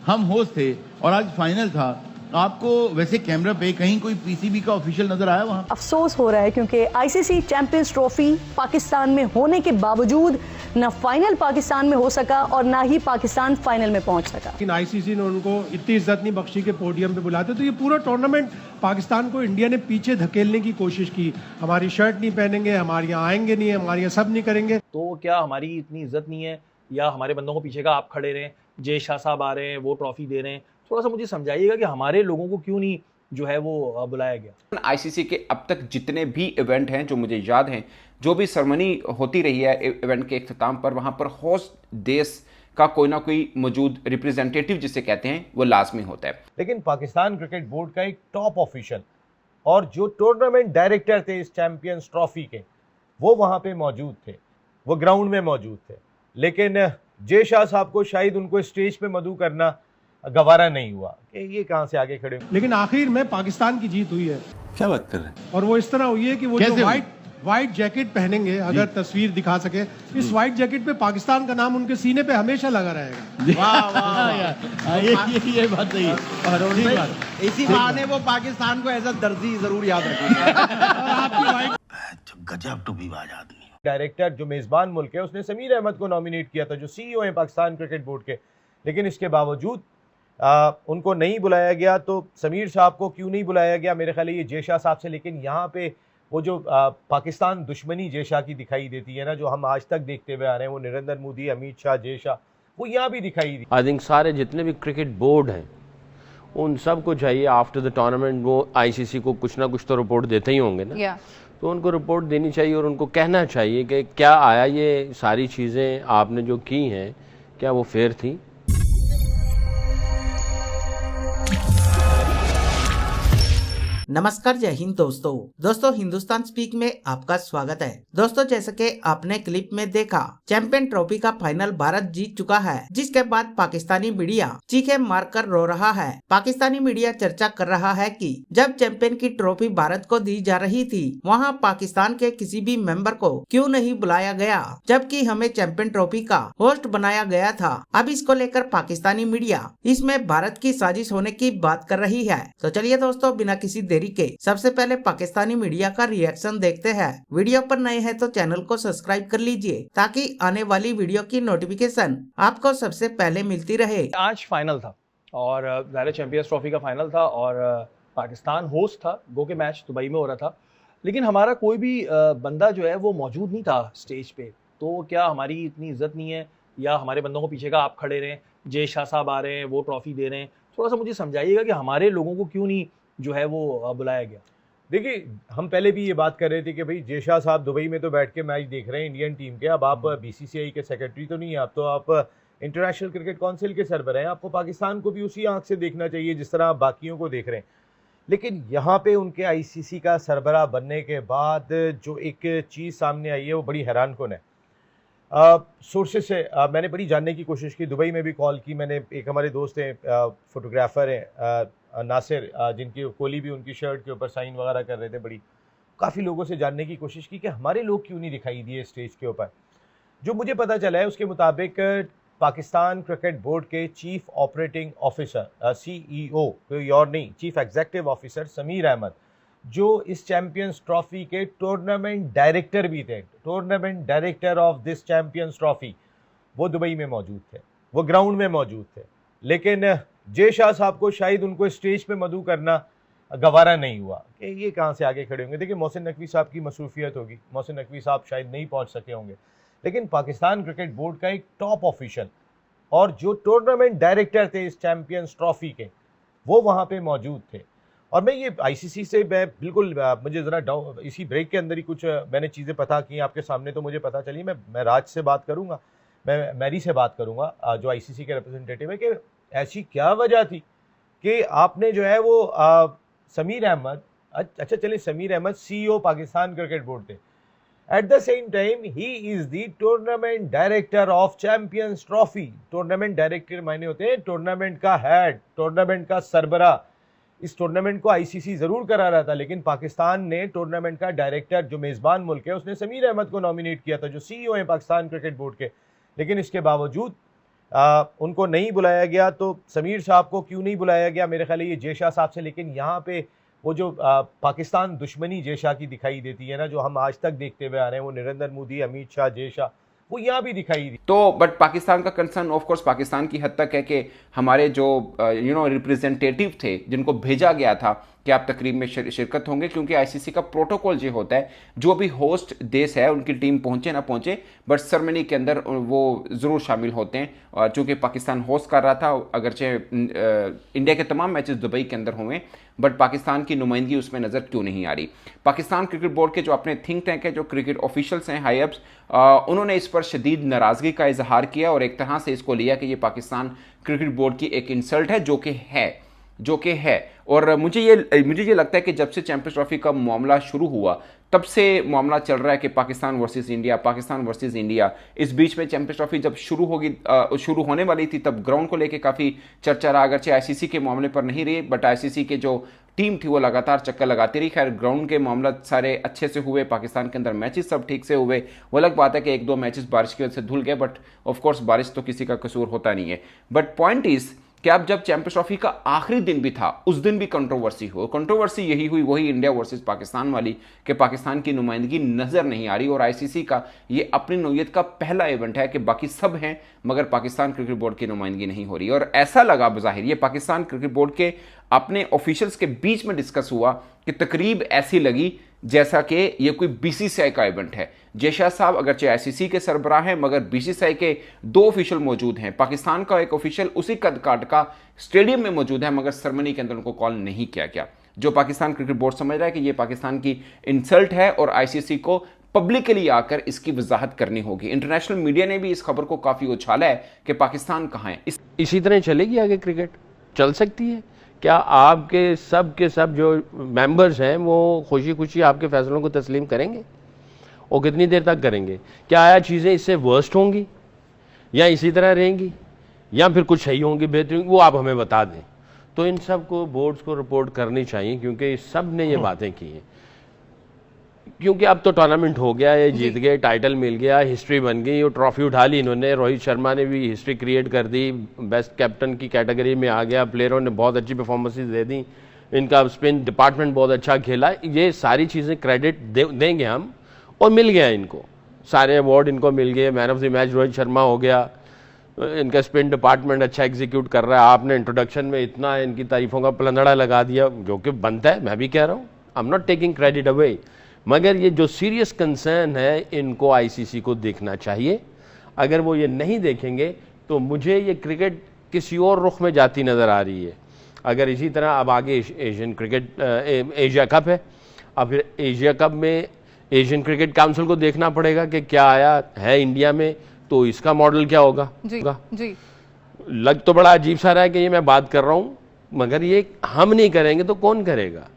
हम होस्ट थे और आज फाइनल था। आपको वैसे कैमरा पे कहीं कोई पीसीबी का ऑफिशियल नजर आया वहाँ? अफसोस हो रहा है क्योंकि आईसीसी चैंपियंस ट्रॉफी पाकिस्तान में होने के बावजूद न फाइनल पाकिस्तान में हो सका और ना ही पाकिस्तान फाइनल में पहुंच सका। लेकिन आईसीसी ने उनको इतनी इज्जत नहीं बख्शी के पोडियम पे बुलाते, तो ये पूरा टूर्नामेंट पाकिस्तान को इंडिया ने पीछे धकेलने की कोशिश की। हमारी शर्ट नहीं पहनेंगे, हमारे यहाँ आएंगे नहीं, हमारे यहाँ सब नहीं करेंगे। तो क्या हमारी इतनी इज्जत नहीं है या हमारे बंदों को पीछे का आप खड़े रहें, जय शाह साहब आ रहे हैं, वो ट्रॉफी दे रहे हैं? थोड़ा सा मुझे समझाइएगा कि हमारे लोगों को क्यों नहीं जो है वो बुलाया गया। आईसीसी के अब तक जितने भी इवेंट हैं जो मुझे याद हैं, जो भी सेरेमनी होती रही है इवेंट के इख्तिताम पर, वहाँ पर होस्ट देश का कोई ना कोई मौजूद रिप्रेजेंटेटिव जिसे कहते हैं वो लाजमी होता है। लेकिन पाकिस्तान क्रिकेट बोर्ड का एक टॉप ऑफिशियल और जो टूर्नामेंट डायरेक्टर थे इस चैंपियंस ट्रॉफी के, वो वहाँ पे मौजूद थे, वो ग्राउंड में मौजूद थे। लेकिन जय शाह साहब को शायद उनको स्टेज पे मदऊ करना गवारा नहीं हुआ कि ये कहां से आगे खड़े। लेकिन आखिर में पाकिस्तान की जीत हुई है। क्या बात कर रहे हैं? और वो इस तरह हुई है कि वो जो व्हाइट जैकेट पहनेंगे, अगर तस्वीर दिखा सके, इस व्हाइट जैकेट पे पाकिस्तान का नाम उनके सीने पे हमेशा लगा रहेगा। वाह वाह यार, ये बात सही है। और इसी बहाने वो पाकिस्तान को एज अ दर्जी जरूर याद रखेंगे। आपकी व्हाइट गजब टूबीबाज आदमी। डायरेक्टर जो मेजबान मुल्क है उसने समीर अहमद को नॉमिनेट किया था, जो सीईओ हैं पाकिस्तान क्रिकेट बोर्ड के। लेकिन इसके बावजूद उनको नहीं बुलाया गया। तो समीर साहब को क्यों नहीं बुलाया गया? मेरे ख्याल ये जय शाह साहब से। लेकिन यहाँ पे वो जो पाकिस्तान दुश्मनी जय शाह की दिखाई देती है ना, जो हम आज तक देखते हुए आ रहे हैं, वो नरेंद्र मोदी, अमित शाह, जय शाह, वो यहाँ भी दिखाई दी। आई थिंक सारे जितने भी क्रिकेट बोर्ड हैं उन सब को चाहिए आफ्टर द टूर्नामेंट वो आईसीसी को कुछ ना कुछ तो रिपोर्ट देते ही होंगे ना। तो उनको रिपोर्ट देनी चाहिए और उनको कहना चाहिए कि क्या आया, ये सारी चीज़ें आपने जो की हैं क्या वो फेयर थी। नमस्कार, जय हिंद दोस्तों हिंदुस्तान स्पीक में आपका स्वागत है। दोस्तों, जैसे कि आपने क्लिप में देखा, चैंपियन ट्रॉफी का फाइनल भारत जीत चुका है, जिसके बाद पाकिस्तानी मीडिया चीखे मारकर रो रहा है। पाकिस्तानी मीडिया चर्चा कर रहा है कि जब चैंपियन की ट्रॉफी भारत को दी जा रही थी, वहाँ पाकिस्तान के किसी भी मेंबर को क्यों नहीं बुलाया गया, जबकि हमें चैंपियन ट्रॉफी का होस्ट बनाया गया था। अब इसको लेकर पाकिस्तानी मीडिया इसमें भारत की साजिश होने की बात कर रही है। तो चलिए दोस्तों, बिना किसी देरी के सबसे पहले पाकिस्तानी मीडिया का रिएक्शन देखते हैं। वीडियो पर नए हैं तो चैनल को सब्सक्राइब कर लीजिए ताकि आने वाली वीडियो की नोटिफिकेशन आपको सबसे पहले मिलती रहे। आज फाइनल था और ज़ाहिर चैंपियंस ट्रॉफी का फाइनल था और पाकिस्तान होस्ट था। गो के मैच दुबई में हो रहा था, लेकिन हमारा कोई भी बंदा जो है वो मौजूद नहीं था स्टेज पे। तो क्या हमारी इतनी इज्जत नहीं है या हमारे बंदों को पीछे का आप खड़े रहें, जय शाह साहब आ रहे हैं, वो ट्रॉफी दे रहे हैं? थोड़ा सा मुझे समझाइएगा कि हमारे लोगों को क्यों नहीं जो है वो बुलाया गया। देखिए, हम पहले भी ये बात कर रहे थे कि भाई जय शाह साहब दुबई में तो बैठ के मैच देख रहे हैं इंडियन टीम के। अब आप बीसीसीआई के सेक्रेटरी तो नहीं है, आप तो आप इंटरनेशनल क्रिकेट काउंसिल के सरबराह हैं। आपको पाकिस्तान को भी उसी आंख से देखना चाहिए जिस तरह आप बाकियों को देख रहे हैं। लेकिन यहाँ पे उनके आईसीसी का सरबराह बनने के बाद जो एक चीज़ सामने आई है वो बड़ी हैरानकुन है। सोर्सेस से मैंने बड़ी जानने की कोशिश की, दुबई में भी कॉल की मैंने। एक हमारे दोस्त हैं, फोटोग्राफर हैं नासिर, जिनकी कोहली भी उनकी शर्ट के ऊपर साइन वगैरह कर रहे थे। बड़ी काफ़ी लोगों से जानने की कोशिश की कि हमारे लोग क्यों नहीं दिखाई दिए स्टेज के ऊपर। जो मुझे पता चला है उसके मुताबिक पाकिस्तान क्रिकेट बोर्ड के चीफ ऑपरेटिंग ऑफिसर CEO, कोई और नहीं, chief executive officer Sameer Ahmed, जो इस चैंपियंस ट्रॉफी के टूर्नामेंट डायरेक्टर भी थे, tournament director of this champions trophy, वो दुबई में मौजूद थे, वो ग्राउंड में मौजूद थे। लेकिन जय शाह साहब को शायद उनको स्टेज पे मदऊ करना गवारा नहीं हुआ कि ये कहाँ से आगे खड़े होंगे। देखिए, मोहसिन नकवी साहब की मसरूफियत होगी, मोहसिन नकवी साहब शायद नहीं पहुँच सके होंगे। लेकिन पाकिस्तान क्रिकेट बोर्ड का एक टॉप ऑफिशियल और जो टूर्नामेंट डायरेक्टर थे इस चैंपियंस ट्रॉफी के, वो वहाँ पे मौजूद थे। और मैं ये आईसीसी से मैं बिल्कुल मुझे ज़रा डाउट, इसी ब्रेक के अंदर ही कुछ मैंने चीज़ें पता की आपके सामने, तो मुझे पता चली। मैं राज से बात करूँगा, मैं मैरी से बात करूँगा जो आईसीसी के रिप्रेजेंटेटिव है, कि ऐसी क्या वजह थी कि आपने जो है वो समीर अहमद, अच्छा चलिए Sameer Ahmed CEO Pakistan cricket board थे, एट द सेम टाइम ही is the tournament director of champions trophy. Tournament director मायने होते हैं टूर्नामेंट का हेड, टूर्नामेंट का सरबराह। इस टूर्नामेंट को आईसीसी ज़रूर करा रहा था, लेकिन पाकिस्तान ने टूर्नामेंट का डायरेक्टर जो मेज़बान मुल्क है उसने समीर अहमद को नॉमिनेट किया था, जो CEO हैं पाकिस्तान क्रिकेट बोर्ड के। लेकिन इसके बावजूद उनको नहीं बुलाया गया, तो समीर साहब को क्यों नहीं बुलाया गया, मेरे ख्याल है ये जय शाह साहब से। लेकिन यहाँ पे वो जो पाकिस्तान दुश्मनी जय शाह की दिखाई देती है ना, जो हम आज तक देखते हुए आ रहे हैं, वो नरेंद्र मोदी, अमित शाह, जय शाह, वो यहाँ भी दिखाई दी। तो बट पाकिस्तान का कंसर्न ऑफ कोर्स पाकिस्तान की हद तक है कि हमारे जो रिप्रेजेंटेटिव थे जिनको भेजा गया था कि आप तकरीब में शिरकत होंगे, क्योंकि आईसीसी का प्रोटोकॉल ये होता है जो भी होस्ट देश है उनकी टीम पहुंचे ना पहुंचे बट सेरेमनी के अंदर वो ज़रूर शामिल होते हैं। और चूंकि पाकिस्तान होस्ट कर रहा था, अगरचे इंडिया के तमाम मैचेस दुबई के अंदर हुए बट पाकिस्तान की नुमाइंदगी उसमें नज़र क्यों नहीं आ रही। पाकिस्तान क्रिकेट बोर्ड के जो अपने थिंक टैंक है, जो क्रिकेट ऑफिशियल्स हैं, हाई अप्स, उन्होंने इस पर शदीद नाराज़गी का इजहार किया और एक तरह से इसको लिया कि ये पाकिस्तान क्रिकेट बोर्ड की एक इंसल्ट है, जो कि है। और मुझे ये लगता है कि जब से चैंपियंस ट्रॉफी का मामला शुरू हुआ तब से मामला चल रहा है कि पाकिस्तान वर्सेस इंडिया। इस बीच में चैंपियंस ट्रॉफी जब शुरू होने वाली थी तब ग्राउंड को लेके काफ़ी चर्चा रहा, अगरचे आईसीसी के मामले पर नहीं रही बट आईसीसी के जो टीम थी वो लगातार चक्कर लगाती रही। खैर ग्राउंड के मामला सारे अच्छे से हुए, पाकिस्तान के अंदर मैचेस सब ठीक से हुए। वो अलग बात है कि एक दो मैचेस बारिश की वजह से धुल गए बट ऑफ कोर्स बारिश तो किसी का कसूर होता नहीं है। बट पॉइंट इज कि अब जब चैंपियंस ट्रॉफी का आखिरी दिन भी था उस दिन भी कंट्रोवर्सी यही हुई, वही इंडिया वर्सेस पाकिस्तान वाली, कि पाकिस्तान की नुमाइंदगी नजर नहीं आ रही। और आईसीसी का ये अपनी नौयत का पहला इवेंट है कि बाकी सब हैं मगर पाकिस्तान क्रिकेट बोर्ड की नुमाइंदगी नहीं हो रही। और ऐसा लगा बज़ाहिर ये पाकिस्तान क्रिकेट बोर्ड के अपने ऑफिशियल्स के बीच में डिस्कस हुआ कि तकरीब ऐसी लगी जैसा कि ये कोई बीसीसीआई का इवेंट है। जय शाह साहब अगरचे आईसीसी के सरबराह हैं मगर बीसीसीआई के दो ऑफिशियल मौजूद हैं। पाकिस्तान का एक ऑफिशियल उसी कद काट का स्टेडियम में मौजूद है मगर सेरेमनी के अंदर उनको कॉल नहीं किया गया। जो पाकिस्तान क्रिकेट बोर्ड समझ रहा है कि ये पाकिस्तान की इंसल्ट है और आईसीसी को पब्लिकली आकर इसकी वजाहत करनी होगी। इंटरनेशनल मीडिया ने भी इस खबर को काफी उछाला है कि पाकिस्तान कहाँ है। इसी तरह चलेगी आगे क्रिकेट, चल सकती है क्या? आपके सब जो मेंबर्स हैं वो खुशी खुशी आपके फैसलों को तस्लीम करेंगे? और कितनी देर तक करेंगे? क्या आया चीज़ें इससे वर्स्ट होंगी या इसी तरह रहेंगी या फिर कुछ सही होंगी, बेहतरीन, वो आप हमें बता दें। तो इन सब को बोर्ड्स को रिपोर्ट करनी चाहिए क्योंकि सब ने ये बातें की हैं। क्योंकि अब तो टूर्नामेंट हो गया, ये जीत गए, टाइटल मिल गया, हिस्ट्री बन गई, वो ट्रॉफी उठा ली इन्होंने। रोहित शर्मा ने भी हिस्ट्री क्रिएट कर दी, बेस्ट कैप्टन की कैटेगरी में आ गया, प्लेयरों ने बहुत अच्छी परफॉर्मेंसेस दे दी, इनका स्पिन डिपार्टमेंट बहुत अच्छा खेला। ये सारी चीज़ें क्रेडिट देंगे हम, और मिल गया इनको, सारे अवार्ड इनको मिल गए। Man of the match Rohit Sharma हो गया, इनका स्पिन डिपार्टमेंट अच्छा एग्जीक्यूट कर रहा है। आपने इंट्रोडक्शन में इतना इनकी तारीफों का पलंदड़ा लगा दिया जो कि बनता है, मैं भी कह रहा हूँ, I am not taking credit away. मगर ये जो सीरियस कंसर्न है इनको आईसीसी को देखना चाहिए। अगर वो ये नहीं देखेंगे तो मुझे ये क्रिकेट किसी और रुख में जाती नज़र आ रही है। अगर इसी तरह अब आगे एशियन क्रिकेट एशिया कप है, अब फिर एशिया कप में एशियन क्रिकेट काउंसिल को देखना पड़ेगा कि क्या आया है इंडिया में, तो इसका मॉडल क्या होगा। जी लग तो बड़ा अजीब सा रहा है कि ये मैं बात कर रहा हूँ, मगर ये हम नहीं करेंगे तो कौन करेगा।